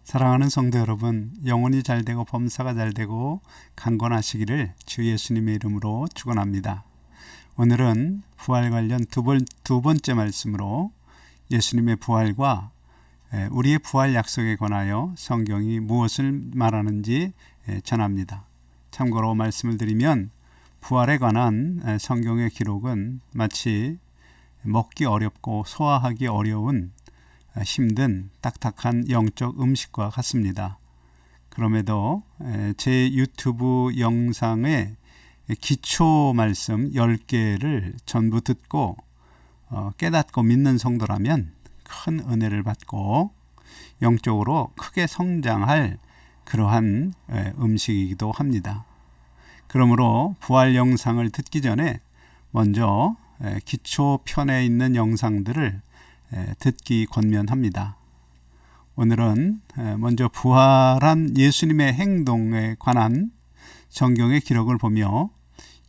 사랑하는 성도 여러분, 영혼이 잘되고 범사가 잘되고 강건하시기를 주 예수님의 이름으로 축원합니다. 오늘은 부활 관련 두 번째 말씀으로 예수님의 부활과 우리의 부활 약속에 관하여 성경이 무엇을 말하는지 전합니다. 참고로 말씀을 드리면 부활에 관한 성경의 기록은 마치 먹기 어렵고 소화하기 어려운 힘든 딱딱한 영적 음식과 같습니다. 그럼에도 제 유튜브 영상의 기초 말씀 10개를 전부 듣고 깨닫고 믿는 성도라면 큰 은혜를 받고 영적으로 크게 성장할 그러한 음식이기도 합니다. 그러므로 부활 영상을 듣기 전에 먼저 기초 편에 있는 영상들을 듣기 권면합니다. 오늘은 먼저 부활한 예수님의 행동에 관한 성경의 기록을 보며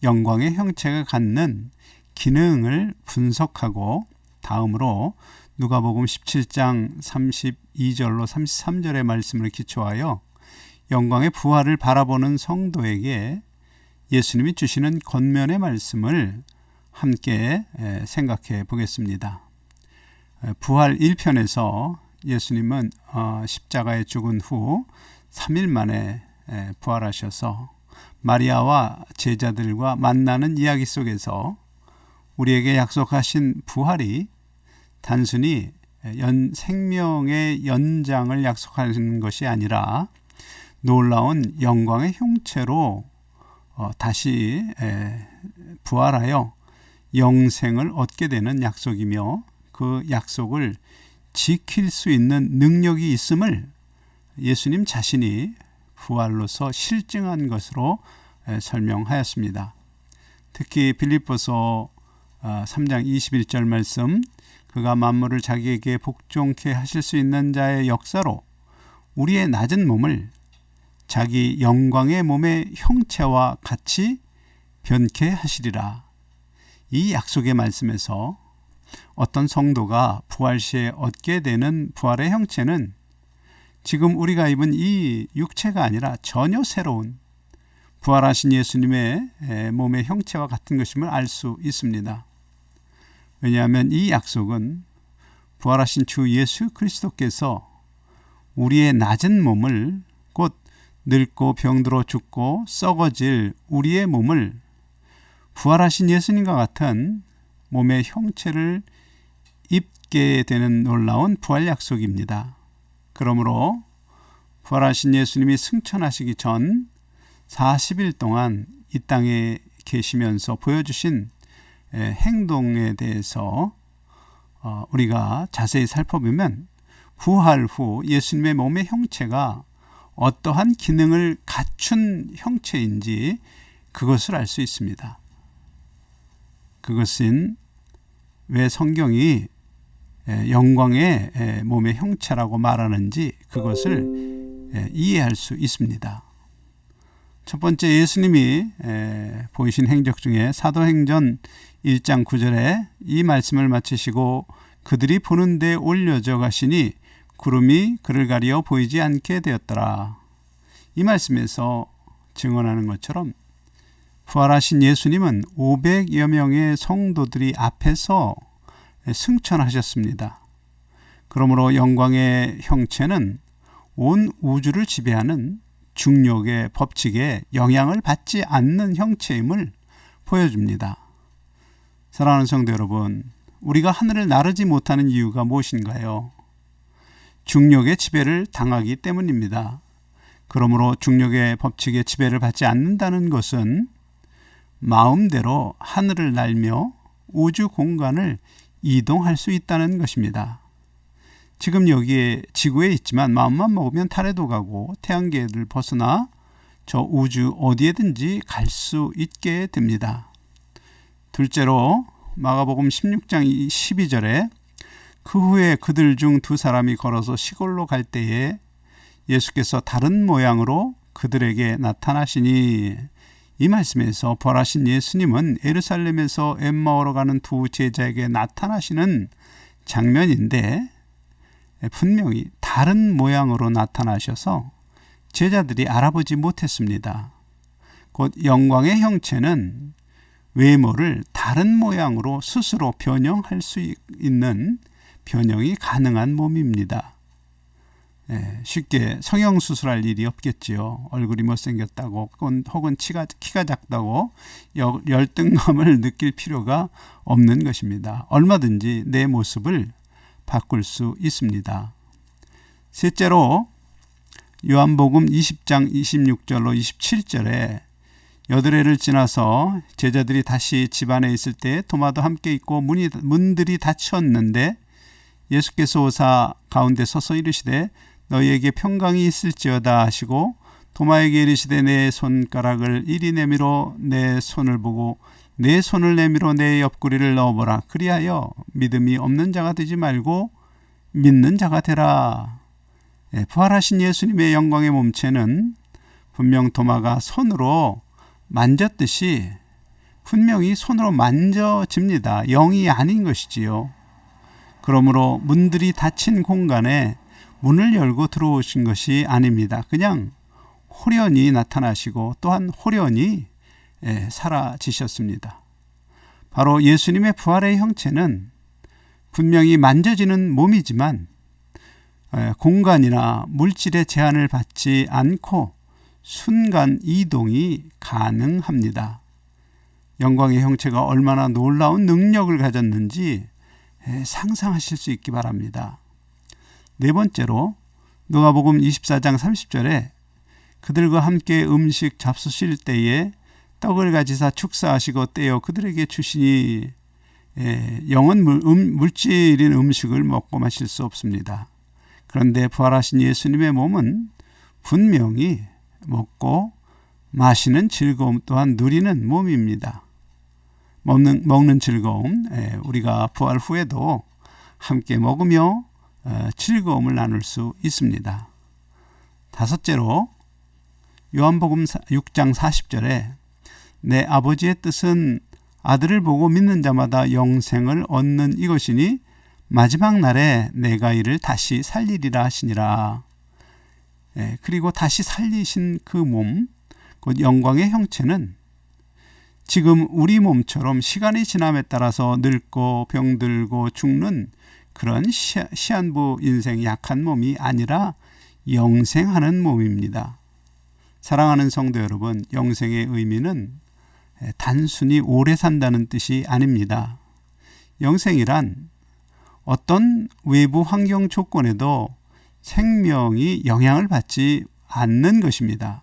영광의 형체가 갖는 기능을 분석하고 다음으로 누가복음 17장 32절로 33절의 말씀을 기초하여 영광의 부활을 바라보는 성도에게 예수님이 주시는 권면의 말씀을 함께 생각해 보겠습니다. 부활 1편에서 예수님은 십자가에 죽은 후 3일 만에 부활하셔서 마리아와 제자들과 만나는 이야기 속에서 우리에게 약속하신 부활이 단순히 생명의 연장을 약속하는 것이 아니라 놀라운 영광의 형체로 다시 부활하여 영생을 얻게 되는 약속이며 그 약속을 지킬 수 있는 능력이 있음을 예수님 자신이 부활로서 실증한 것으로 설명하였습니다. 특히 빌립보서 3장 21절 말씀, 그가 만물을 자기에게 복종케 하실 수 있는 자의 역사로 우리의 낮은 몸을 자기 영광의 몸의 형체와 같이 변케 하시리라. 이 약속의 말씀에서 어떤 성도가 부활 시에 얻게 되는 부활의 형체는 지금 우리가 입은 이 육체가 아니라 전혀 새로운 부활하신 예수님의 몸의 형체와 같은 것임을 알 수 있습니다. 왜냐하면 이 약속은 부활하신 주 예수 그리스도께서 우리의 낮은 몸을, 곧 늙고 병들어 죽고 썩어질 우리의 몸을 부활하신 예수님과 같은 몸의 형체를 입게 되는 놀라운 부활 약속입니다. 그러므로 부활하신 예수님이 승천하시기 전 40일 동안 이 땅에 계시면서 보여주신 행동에 대해서 우리가 자세히 살펴보면 부활 후 예수님의 몸의 형체가 어떠한 기능을 갖춘 형체인지 그것을 알 수 있습니다. 그것은 왜 성경이 영광의 몸의 형체라고 말하는지 그것을 이해할 수 있습니다. 첫 번째, 예수님이 보이신 행적 중에 사도행전 1장 9절에 이 말씀을 마치시고 그들이 보는 데 올려져 가시니 구름이 그를 가리어 보이지 않게 되었더라. 이 말씀에서 증언하는 것처럼 부활하신 예수님은 500여 명의 성도들이 앞에서 승천하셨습니다. 그러므로 영광의 형체는 온 우주를 지배하는 중력의 법칙에 영향을 받지 않는 형체임을 보여줍니다. 사랑하는 성도 여러분, 우리가 하늘을 나르지 못하는 이유가 무엇인가요? 중력의 지배를 당하기 때문입니다. 그러므로 중력의 법칙에 지배를 받지 않는다는 것은 마음대로 하늘을 날며 우주 공간을 이동할 수 있다는 것입니다. 지금 여기에 지구에 있지만 마음만 먹으면 달에도 가고 태양계를 벗어나 저 우주 어디에든지 갈 수 있게 됩니다. 둘째로 마가복음 16장 12절에 그 후에 그들 중 두 사람이 걸어서 시골로 갈 때에 예수께서 다른 모양으로 그들에게 나타나시니, 이 말씀에서 부활하신 예수님은 예루살렘에서 엠마오로 가는 두 제자에게 나타나시는 장면인데 분명히 다른 모양으로 나타나셔서 제자들이 알아보지 못했습니다. 곧 영광의 형체는 외모를 다른 모양으로 스스로 변형할 수 있는 변형이 가능한 몸입니다. 쉽게 성형수술할 일이 없겠지요. 얼굴이 못생겼다고 혹은 키가 작다고 열등감을 느낄 필요가 없는 것입니다. 얼마든지 내 모습을 바꿀 수 있습니다. 셋째로 요한복음 20장 26절로 27절에 여드레를 지나서 제자들이 다시 집 안에 있을 때 도마도 함께 있고 문들이 닫혔는데 예수께서 오사 가운데 서서 이르시되 너희에게 평강이 있을지어다 하시고 도마에게 이르시되 내 손가락을 이리 내밀어 내 손을 보고 내 손을 내밀어 내 옆구리를 넣어보라. 그리하여 믿음이 없는 자가 되지 말고 믿는 자가 되라. 부활하신 예수님의 영광의 몸체는 분명 도마가 손으로 만졌듯이 분명히 손으로 만져집니다. 영이 아닌 것이지요. 그러므로 문들이 닫힌 공간에 문을 열고 들어오신 것이 아닙니다. 그냥 호련히 나타나시고 또한 호련히 사라지셨습니다. 바로 예수님의 부활의 형체는 분명히 만져지는 몸이지만 공간이나 물질의 제한을 받지 않고 순간 이동이 가능합니다. 영광의 형체가 얼마나 놀라운 능력을 가졌는지 상상하실 수 있기 바랍니다. 네 번째로 누가복음 24장 30절에 그들과 함께 음식 잡수실 때에 떡을 가지사 축사하시고 떼어 그들에게 주시니 영은 물질인 음식을 먹고 마실 수 없습니다. 그런데 부활하신 예수님의 몸은 분명히 먹고 마시는 즐거움 또한 누리는 몸입니다. 먹는 즐거움, 우리가 부활 후에도 함께 먹으며 즐거움을 나눌 수 있습니다. 다섯째로 요한복음 6장 40절에 내 아버지의 뜻은 아들을 보고 믿는 자마다 영생을 얻는 이것이니 마지막 날에 내가 이를 다시 살리리라 하시니라. 그리고 다시 살리신 그 몸, 곧 영광의 형체는 지금 우리 몸처럼 시간이 지남에 따라서 늙고 병들고 죽는 그런 시한부 인생 약한 몸이 아니라 영생하는 몸입니다. 사랑하는 성도 여러분, 영생의 의미는 단순히 오래 산다는 뜻이 아닙니다. 영생이란 어떤 외부 환경 조건에도 생명이 영향을 받지 않는 것입니다.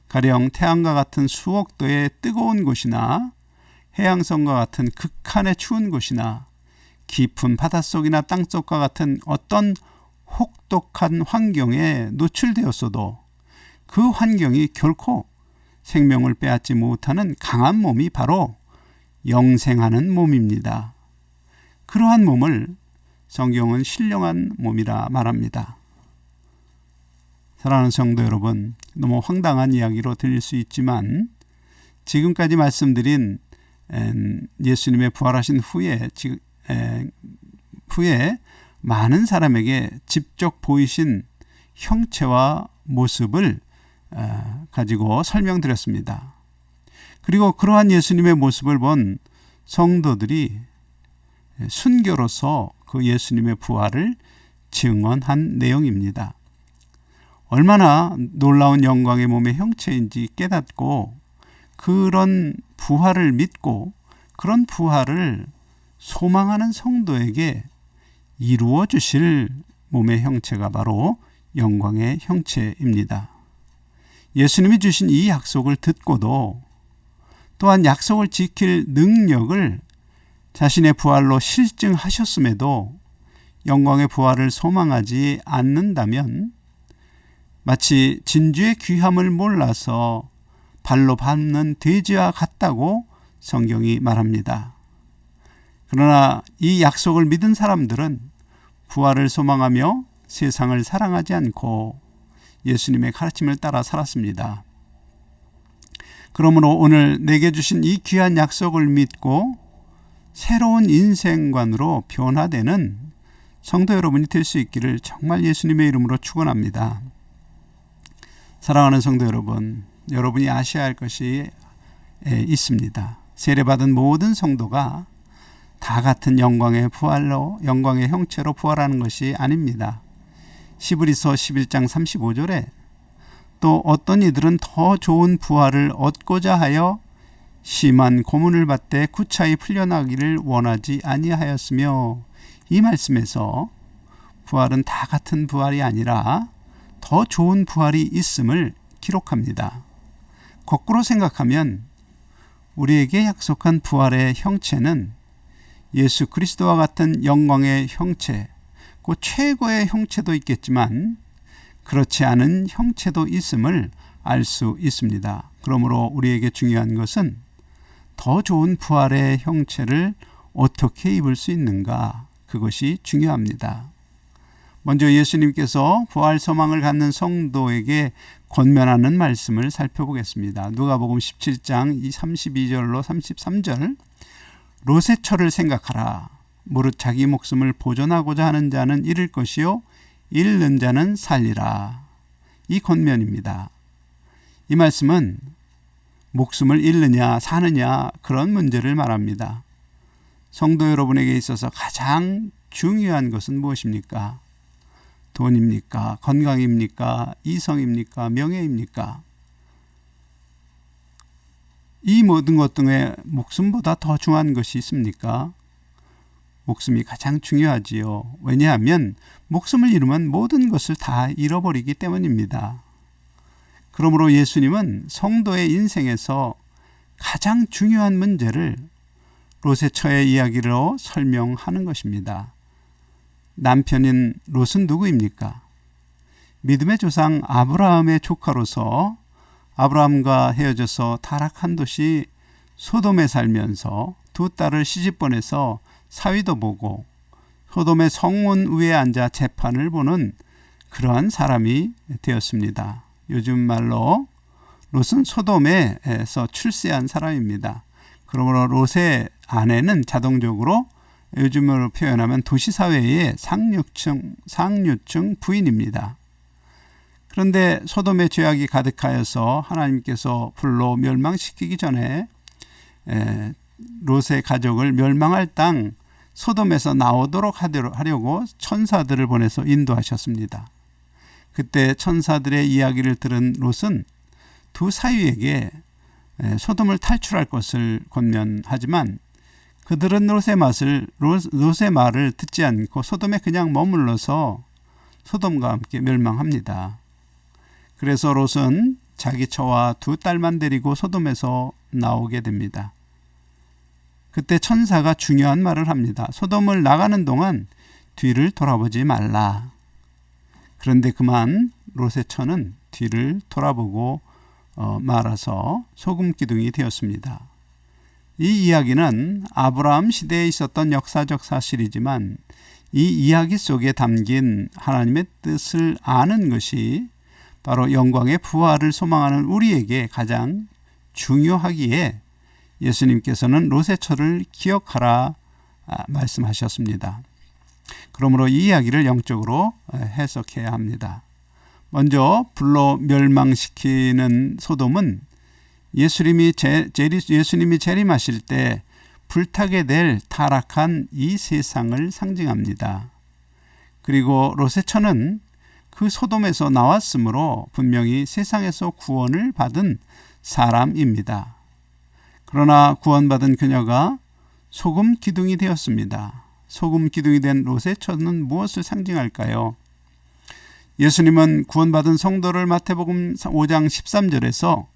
가령 태양과 같은 수억 도의 뜨거운 곳이나 해양성과 같은 극한의 추운 곳이나 깊은 바닷속이나 땅속과 같은 어떤 혹독한 환경에 노출되었어도 그 환경이 결코 생명을 빼앗지 못하는 강한 몸이 바로 영생하는 몸입니다. 그러한 몸을 성경은 신령한 몸이라 말합니다. 사랑하는 성도 여러분, 너무 황당한 이야기로 들릴 수 있지만 지금까지 말씀드린 예수님의 부활하신 후에 많은 사람에게 직접 보이신 형체와 모습을 가지고 설명드렸습니다. 그리고 그러한 예수님의 모습을 본 성도들이 순교로서 그 예수님의 부활을 증언한 내용입니다. 얼마나 놀라운 영광의 몸의 형체인지 깨닫고 그런 부활을 믿고 그런 부활을 소망하는 성도에게 이루어 주실 몸의 형체가 바로 영광의 형체입니다. 예수님이 주신 이 약속을 듣고도 또한 약속을 지킬 능력을 자신의 부활로 실증하셨음에도 영광의 부활을 소망하지 않는다면 마치 진주의 귀함을 몰라서 발로 밟는 돼지와 같다고 성경이 말합니다. 그러나 이 약속을 믿은 사람들은 부활을 소망하며 세상을 사랑하지 않고 예수님의 가르침을 따라 살았습니다. 그러므로 오늘 내게 주신 이 귀한 약속을 믿고 새로운 인생관으로 변화되는 성도 여러분이 될 수 있기를 정말 예수님의 이름으로 축원합니다. 사랑하는 성도 여러분, 여러분이 아셔야 할 것이 있습니다. 세례받은 모든 성도가 다 같은 영광의 부활로, 영광의 형체로 부활하는 것이 아닙니다. 히브리서 11장 35절에 또 어떤 이들은 더 좋은 부활을 얻고자 하여 심한 고문을 받되 구차히 풀려나기를 원하지 아니하였으며, 이 말씀에서 부활은 다 같은 부활이 아니라 더 좋은 부활이 있음을 기록합니다. 거꾸로 생각하면 우리에게 약속한 부활의 형체는 예수 그리스도와 같은 영광의 형체, 그 최고의 형체도 있겠지만 그렇지 않은 형체도 있음을 알 수 있습니다. 그러므로 우리에게 중요한 것은 더 좋은 부활의 형체를 어떻게 입을 수 있는가, 그것이 중요합니다. 먼저 예수님께서 부활 소망을 갖는 성도에게 권면하는 말씀을 살펴보겠습니다. 누가복음 17장 32절로 33절, 롯의 처를 생각하라. 무릇 자기 목숨을 보존하고자 하는 자는 잃을 것이요 잃는 자는 살리라. 이 권면입니다. 이 말씀은 목숨을 잃느냐 사느냐 그런 문제를 말합니다. 성도 여러분에게 있어서 가장 중요한 것은 무엇입니까? 돈입니까? 건강입니까? 이성입니까? 명예입니까? 이 모든 것 중에 목숨보다 더 중요한 것이 있습니까? 목숨이 가장 중요하지요. 왜냐하면 목숨을 잃으면 모든 것을 다 잃어버리기 때문입니다. 그러므로 예수님은 성도의 인생에서 가장 중요한 문제를 롯의 처의 이야기로 설명하는 것입니다. 남편인 롯은 누구입니까? 믿음의 조상 아브라함의 조카로서 아브라함과 헤어져서 타락한 도시 소돔에 살면서 두 딸을 시집 보내서 사위도 보고 소돔의 성문 위에 앉아 재판을 보는 그러한 사람이 되었습니다. 요즘 말로 롯은 소돔에서 출세한 사람입니다. 그러므로 롯의 아내는 자동적으로 요즘으로 표현하면 도시사회의 상류층 부인입니다. 그런데 소돔의 죄악이 가득하여서 하나님께서 불로 멸망시키기 전에 롯의 가족을 멸망할 땅 소돔에서 나오도록 하려고 천사들을 보내서 인도하셨습니다. 그때 천사들의 이야기를 들은 롯은 두 사위에게 소돔을 탈출할 것을 권면하지만 그들은 롯의 말을 듣지 않고 소돔에 그냥 머물러서 소돔과 함께 멸망합니다. 그래서 롯은 자기 처와 두 딸만 데리고 소돔에서 나오게 됩니다. 그때 천사가 중요한 말을 합니다. 소돔을 나가는 동안 뒤를 돌아보지 말라. 그런데 그만 롯의 처는 뒤를 돌아보고 말아서 소금 기둥이 되었습니다. 이 이야기는 아브라함 시대에 있었던 역사적 사실이지만 이 이야기 속에 담긴 하나님의 뜻을 아는 것이 바로 영광의 부활을 소망하는 우리에게 가장 중요하기에 예수님께서는 롯의 처를 기억하라 말씀하셨습니다. 그러므로 이 이야기를 영적으로 해석해야 합니다. 먼저 불로 멸망시키는 소돔은 예수님이 재림하실 때 불타게 될 타락한 이 세상을 상징합니다. 그리고 롯의 처는 그 소돔에서 나왔으므로 분명히 세상에서 구원을 받은 사람입니다. 그러나 구원받은 그녀가 소금 기둥이 되었습니다. 소금 기둥이 된 롯의 처는 무엇을 상징할까요? 예수님은 구원받은 성도를 마태복음 5장 13절에서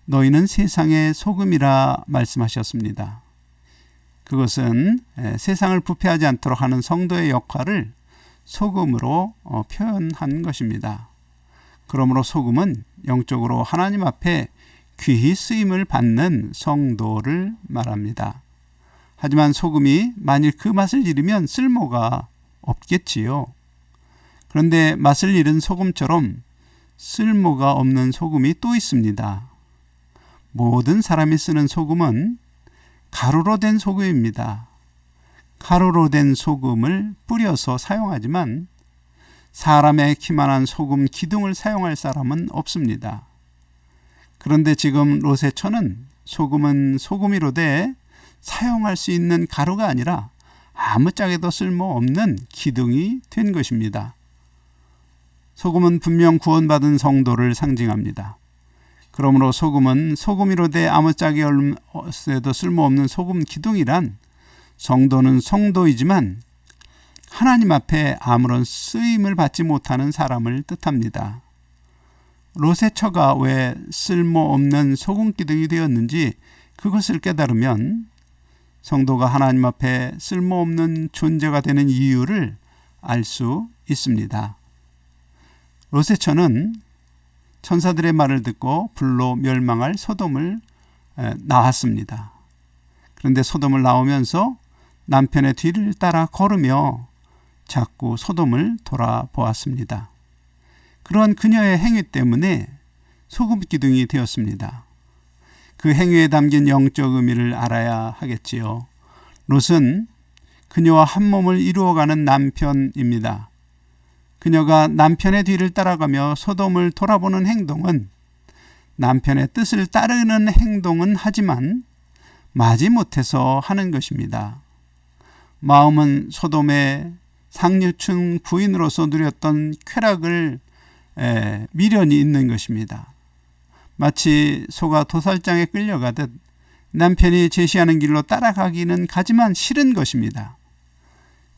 너희는 세상의 소금이라 말씀하셨습니다. 그것은 세상을 부패하지 않도록 하는 성도의 역할을 소금으로 표현한 것입니다. 그러므로 소금은 영적으로 하나님 앞에 귀히 쓰임을 받는 성도를 말합니다. 하지만 소금이 만일 그 맛을 잃으면 쓸모가 없겠지요. 그런데 맛을 잃은 소금처럼 쓸모가 없는 소금이 또 있습니다. 모든 사람이 쓰는 소금은 가루로 된 소금입니다. 가루로 된 소금을 뿌려서 사용하지만 사람의 키만한 소금 기둥을 사용할 사람은 없습니다. 그런데 지금 롯의 소금은 소금이로되 사용할 수 있는 가루가 아니라 아무짝에도 쓸모없는 기둥이 된 것입니다. 소금은 분명 구원받은 성도를 상징합니다. 그러므로 소금은 소금이로되 아무짝에도 쓸모없는 소금 기둥이란 성도는 성도이지만 하나님 앞에 아무런 쓰임을 받지 못하는 사람을 뜻합니다. 롯의 처가 왜 쓸모없는 소금 기둥이 되었는지 그것을 깨달으면 성도가 하나님 앞에 쓸모없는 존재가 되는 이유를 알 수 있습니다. 롯의 처는 천사들의 말을 듣고 불로 멸망할 소돔을 나왔습니다. 그런데 소돔을 나오면서 남편의 뒤를 따라 걸으며 자꾸 소돔을 돌아보았습니다. 그런 그녀의 행위 때문에 소금 기둥이 되었습니다. 그 행위에 담긴 영적 의미를 알아야 하겠지요. 롯은 그녀와 한 몸을 이루어가는 남편입니다. 그녀가 남편의 뒤를 따라가며 소돔을 돌아보는 행동은 남편의 뜻을 따르는 행동은 하지만 마지못해서 하는 것입니다. 마음은 소돔의 상류층 부인으로서 누렸던 쾌락을 미련이 있는 것입니다. 마치 소가 도살장에 끌려가듯 남편이 제시하는 길로 따라가기는 가지만 싫은 것입니다.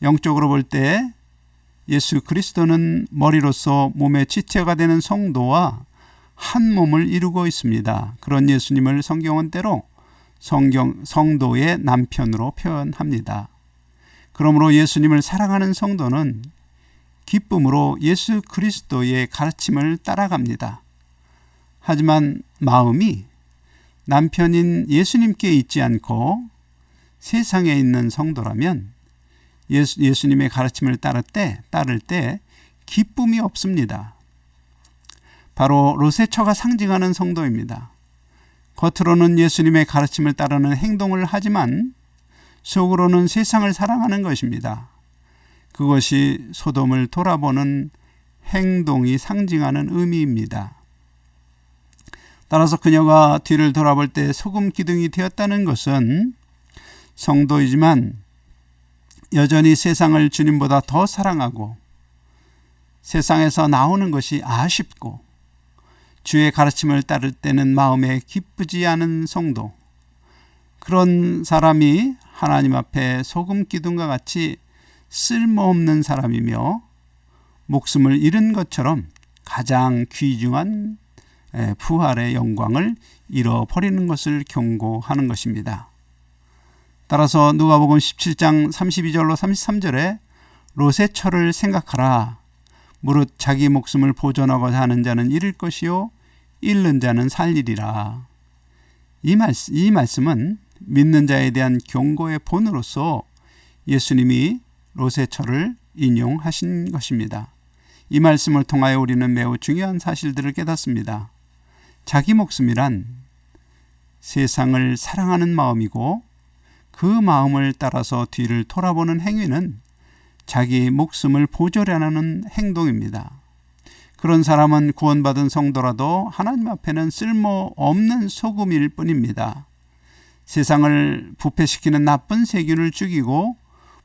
영적으로 볼 때 예수 그리스도는 머리로서 몸의 지체가 되는 성도와 한 몸을 이루고 있습니다. 그런 예수님을 성경은 때로 성도의 남편으로 표현합니다. 그러므로 예수님을 사랑하는 성도는 기쁨으로 예수 그리스도의 가르침을 따라갑니다. 하지만 마음이 남편인 예수님께 있지 않고 세상에 있는 성도라면 예수님의 가르침을 따를 때 기쁨이 없습니다. 바로 롯의 처가 상징하는 성도입니다. 겉으로는 예수님의 가르침을 따르는 행동을 하지만 속으로는 세상을 사랑하는 것입니다. 그것이 소돔을 돌아보는 행동이 상징하는 의미입니다. 따라서 그녀가 뒤를 돌아볼 때 소금 기둥이 되었다는 것은 성도이지만 여전히 세상을 주님보다 더 사랑하고 세상에서 나오는 것이 아쉽고 주의 가르침을 따를 때는 마음에 기쁘지 않은 성도, 그런 사람이 하나님 앞에 소금 기둥과 같이 쓸모없는 사람이며 목숨을 잃은 것처럼 가장 귀중한 부활의 영광을 잃어버리는 것을 경고하는 것입니다. 따라서 누가복음 17장 32절로 33절에 롯의 처를 생각하라. 무릇 자기 목숨을 보존하고자 하는 자는 잃을 것이요 잃는 자는 살리리라. 이 말씀은 믿는 자에 대한 경고의 본으로서 예수님이 롯의 처를 인용하신 것입니다. 이 말씀을 통하여 우리는 매우 중요한 사실들을 깨닫습니다. 자기 목숨이란 세상을 사랑하는 마음이고 그 마음을 따라서 뒤를 돌아보는 행위는 자기 목숨을 보존하는 행동입니다. 그런 사람은 구원받은 성도라도 하나님 앞에는 쓸모없는 소금일 뿐입니다. 세상을 부패시키는 나쁜 세균을 죽이고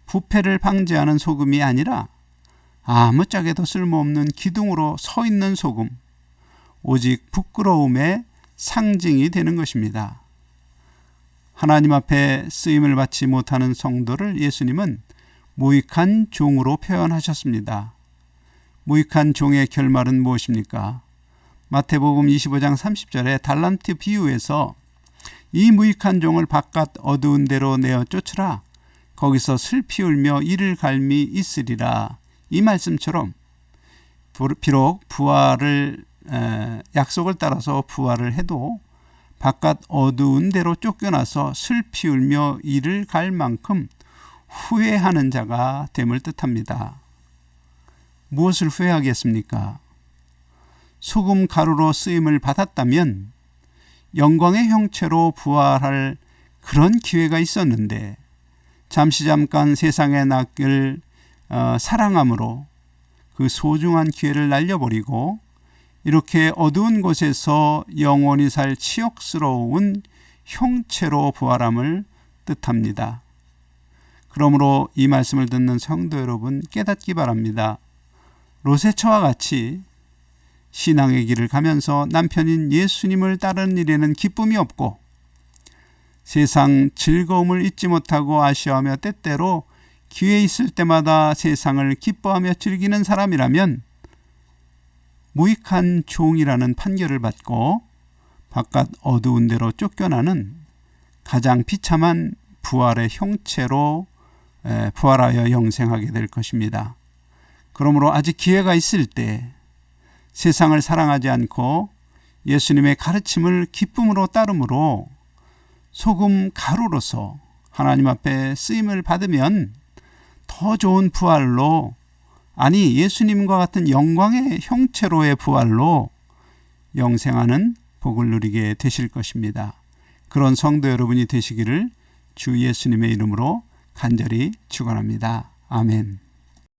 부패를 방지하는 소금이 아니라 아무짝에도 쓸모없는 기둥으로 서 있는 소금, 오직 부끄러움의 상징이 되는 것입니다. 하나님 앞에 쓰임을 받지 못하는 성도를 예수님은 무익한 종으로 표현하셨습니다. 무익한 종의 결말은 무엇입니까? 마태복음 25장 30절에 달란트 비유에서 이 무익한 종을 바깥 어두운 데로 내어 쫓으라. 거기서 슬피 울며 이를 갈미 있으리라. 이 말씀처럼 비록 부활을 약속을 따라서 부활을 해도 바깥 어두운 데로 쫓겨나서 슬피 울며 이를 갈 만큼 후회하는 자가 됨을 뜻합니다. 무엇을 후회하겠습니까? 소금 가루로 쓰임을 받았다면 영광의 형체로 부활할 그런 기회가 있었는데 잠깐 세상의 낙을 사랑함으로 그 소중한 기회를 날려버리고 이렇게 어두운 곳에서 영원히 살 치욕스러운 형체로 부활함을 뜻합니다. 그러므로 이 말씀을 듣는 성도 여러분, 깨닫기 바랍니다. 롯의 처와 같이 신앙의 길을 가면서 남편인 예수님을 따르는 일에는 기쁨이 없고 세상 즐거움을 잊지 못하고 아쉬워하며 때때로 기회 있을 때마다 세상을 기뻐하며 즐기는 사람이라면 무익한 종이라는 판결을 받고 바깥 어두운 데로 쫓겨나는 가장 비참한 부활의 형체로 부활하여 영생하게 될 것입니다. 그러므로 아직 기회가 있을 때 세상을 사랑하지 않고 예수님의 가르침을 기쁨으로 따름으로 소금 가루로서 하나님 앞에 쓰임을 받으면 더 좋은 부활로, 아니 예수님과 같은 영광의 형체로의 부활로 영생하는 복을 누리게 되실 것입니다. 그런 성도 여러분이 되시기를 주 예수님의 이름으로 간절히 축원합니다. 아멘.